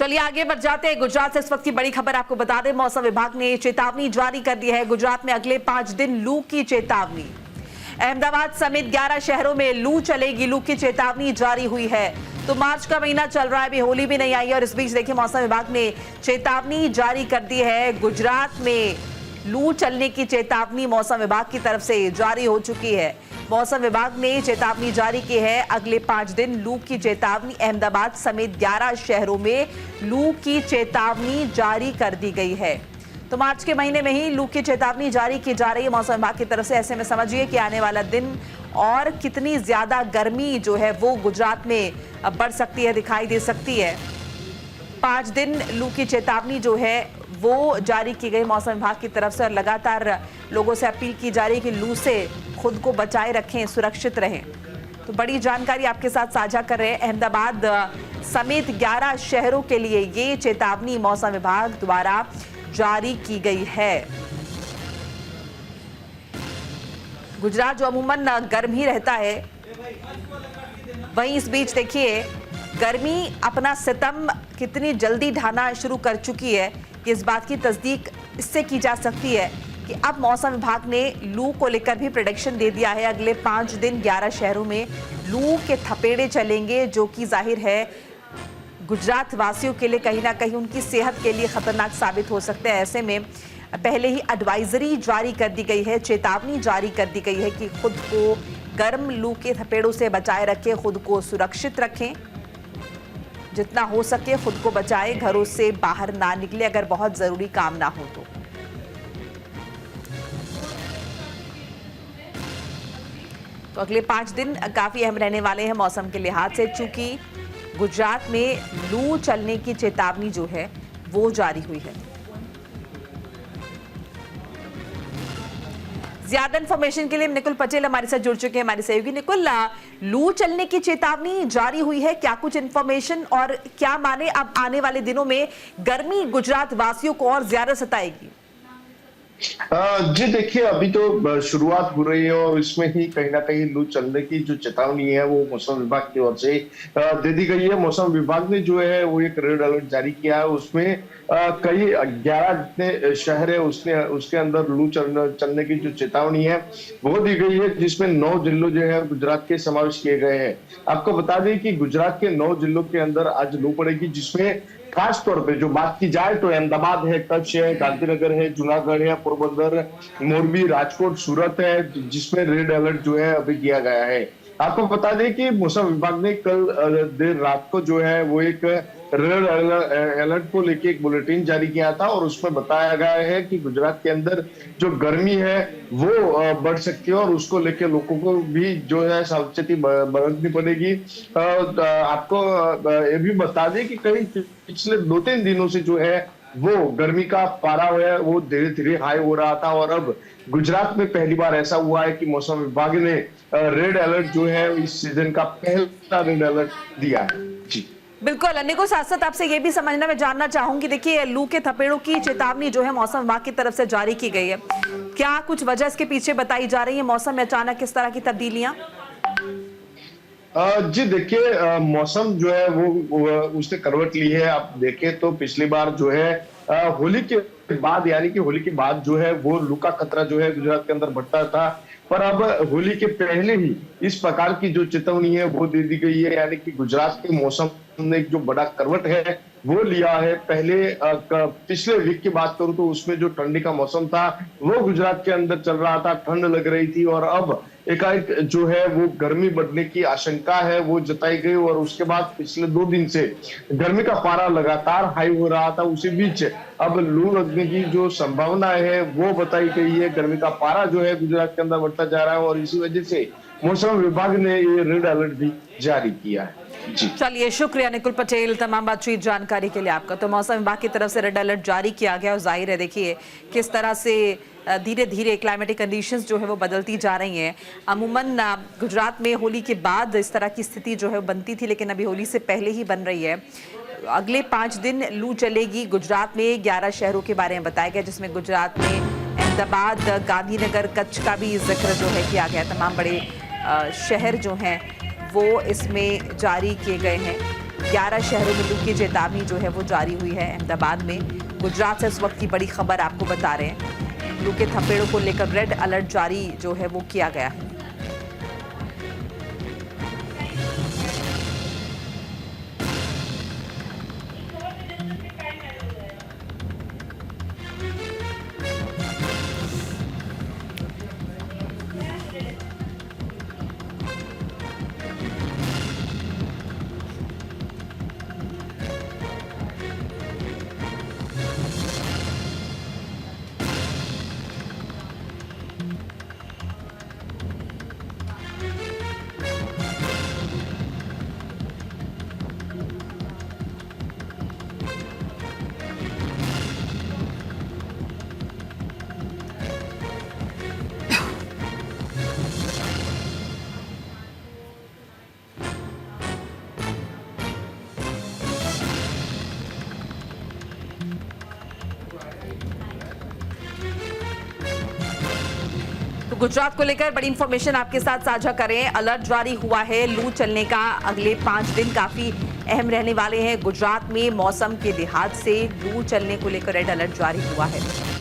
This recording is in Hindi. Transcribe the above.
चलिए आगे बढ़ जाते हैं। गुजरात से इस वक्त की बड़ी खबर आपको बता दें, मौसम विभाग ने चेतावनी जारी कर दी है। गुजरात में अगले 5 दिन लू की चेतावनी। अहमदाबाद समेत 11 शहरों में लू चलेगी, लू की चेतावनी जारी हुई है। तो मार्च का महीना चल रहा है, अभी होली भी नहीं आई है और इस बीच देखिए मौसम विभाग ने चेतावनी जारी कर दी है। गुजरात में लू चलने की चेतावनी मौसम विभाग की तरफ से जारी हो चुकी है। मौसम विभाग ने चेतावनी जारी की है, अगले 5 दिन लू की चेतावनी। अहमदाबाद समेत 11 शहरों में लू की चेतावनी जारी कर दी गई है। तो मार्च के महीने में ही लू की चेतावनी जारी की जा रही है मौसम विभाग की तरफ से। ऐसे में समझिए कि आने वाला दिन और कितनी ज्यादा गर्मी जो है वो गुजरात में बढ़ सकती है, दिखाई दे सकती है। 5 दिन लू की चेतावनी जो है वो जारी की गई मौसम विभाग की तरफ से और लगातार लोगों से अपील की जा रही है कि लू से खुद को बचाए रखें, सुरक्षित रहें। तो बड़ी जानकारी आपके साथ साझा कर रहे हैं। अहमदाबाद समेत 11 शहरों के लिए ये चेतावनी मौसम विभाग द्वारा जारी की गई है। गुजरात जो अमूमन गर्म ही रहता है, वहीं इस बीच देखिए गर्मी अपना सितम कितनी जल्दी ढाना शुरू कर चुकी है कि इस बात की तस्दीक इससे की जा सकती है कि अब मौसम विभाग ने लू को लेकर भी प्रेडिक्शन दे दिया है। अगले 5 दिन 11 शहरों में लू के थपेड़े चलेंगे, जो कि जाहिर है गुजरात वासियों के लिए कहीं ना कहीं उनकी सेहत के लिए खतरनाक साबित हो सकते हैं। ऐसे में पहले ही एडवाइजरी जारी कर दी गई है, चेतावनी जारी कर दी गई है कि खुद को गर्म लू के थपेड़ों से बचाए रखें, खुद को सुरक्षित रखें, जितना हो सके खुद को बचाए, घरों से बाहर ना निकले अगर बहुत जरूरी काम ना हो तो अगले 5 दिन काफी अहम रहने वाले हैं मौसम के लिहाज से, चूंकि गुजरात में लू चलने की चेतावनी जो है वो जारी हुई है। ज्यादा इंफॉर्मेशन के लिए निकुल पटेल हमारे साथ जुड़ चुके हैं, हमारे सहयोगी। निकुल, लू चलने की चेतावनी जारी हुई है, क्या कुछ इंफॉर्मेशन और क्या माने अब आने वाले दिनों में गर्मी गुजरात वासियों को और ज्यादा सताएगी? जी देखिए, अभी तो शुरुआत हो रही है और इसमें ही कहीं ना कहीं लू चलने की जो चेतावनी है वो मौसम विभाग की ओर से दे दी गई है। मौसम विभाग ने जो है वो एक रेड अलर्ट जारी किया है, उसमें कई 11 जितने शहर है उसके अंदर लू चलने की जो चेतावनी है वो दी गई है, जिसमें 9 जिलों जो है गुजरात के समावेश किए गए हैं। आपको बता दें कि गुजरात के 9 जिलों के अंदर आज लू पड़ेगी, जिसमें खास तौर पे जो बात की जाए तो अहमदाबाद है, कच्छ है, गांधीनगर है, जूनागढ़ है, पोरबंदर, मोरबी, राजकोट, सूरत है, जिसमें रेड अलर्ट जो है अभी दिया गया है। आपको बता दें कि मौसम विभाग ने कल देर रात को जो है वो एक रेड अलर्ट को लेके एक बुलेटिन जारी किया था और उसमें बताया गया है कि गुजरात के अंदर जो गर्मी है वो बढ़ सकती है और उसको लेके लोगों को भी जो है सावचेती बरतनी पड़ेगी। आपको ये भी बता दें कि कई पिछले 2-3 दिनों से जो है वो गर्मी का पारा है वो धीरे धीरे हाई हो रहा था और अब गुजरात में पहली बार ऐसा हुआ है कि मौसम विभाग ने रेड अलर्ट जो है इस सीजन का पहला रेड अलर्ट दिया है। जी बिल्कुल, अन्य को साथ साथ आपसे ये भी समझना मैं जानना चाहूंगी, देखिए लू के थपेड़ों की चेतावनी जो है मौसम विभाग की तरफ से जारी की गई है, क्या कुछ वजह इसके पीछे बताई जा रही है? मौसम में अचानक किस तरह की तब्दीलियां? जी देखिए, मौसम जो है वो उसने करवट ली है। आप देखें तो पिछली बार जो है होली के बाद, यानी कि होली के बाद जो है वो लू का खतरा जो है गुजरात के अंदर बढ़ता था, पर अब होली के पहले ही इस प्रकार की जो चेतावनी है वो दे दी गई है, यानी कि गुजरात के मौसम ने जो बड़ा करवट है वो लिया है। पहले पिछले वीक की बात करूं तो उसमें जो ठंडी का मौसम था वो गुजरात के अंदर चल रहा था, ठंड लग रही थी और अब एकाएक जो है वो गर्मी बढ़ने की आशंका है वो जताई गई और उसके बाद पिछले 2 दिन से गर्मी का पारा लगातार हाई हो रहा था। उसी बीच अब लू लगने की जो संभावना है वो बताई गई है। गर्मी का पारा जो है गुजरात के अंदर बढ़ता जा रहा है और इसी वजह से मौसम विभाग ने ये रेड अलर्ट भी जारी किया है। चलिए, शुक्रिया निकुल पटेल तमाम बातचीत जानकारी के लिए आपका। तो मौसम विभाग की तरफ से रेड अलर्ट जारी किया गया और जाहिर है देखिए किस तरह से धीरे धीरे क्लाइमेटिक कंडीशंस जो है वो बदलती जा रही हैं। अमूमन गुजरात में होली के बाद इस तरह की स्थिति जो है बनती थी, लेकिन अभी होली से पहले ही बन रही है। अगले 5 दिन लू चलेगी। गुजरात में 11 शहरों के बारे में बताया गया, जिसमें गुजरात में अहमदाबाद, गांधीनगर, कच्छ का भी जिक्र जो है किया गया। तमाम बड़े शहर जो हैं वो इसमें जारी किए गए हैं। 11 शहरों में लू की चेतावनी जो है वो जारी हुई है। अहमदाबाद में गुजरात से इस वक्त की बड़ी खबर आपको बता रहे हैं। लू के थपेड़ों को लेकर रेड अलर्ट जारी जो है वो किया गया है। तो गुजरात को लेकर बड़ी इंफॉर्मेशन आपके साथ साझा करें। अलर्ट जारी हुआ है लू चलने का। अगले 5 दिन काफी अहम रहने वाले हैं। गुजरात में मौसम के लिहाज से लू चलने को लेकर रेड अलर्ट जारी हुआ है।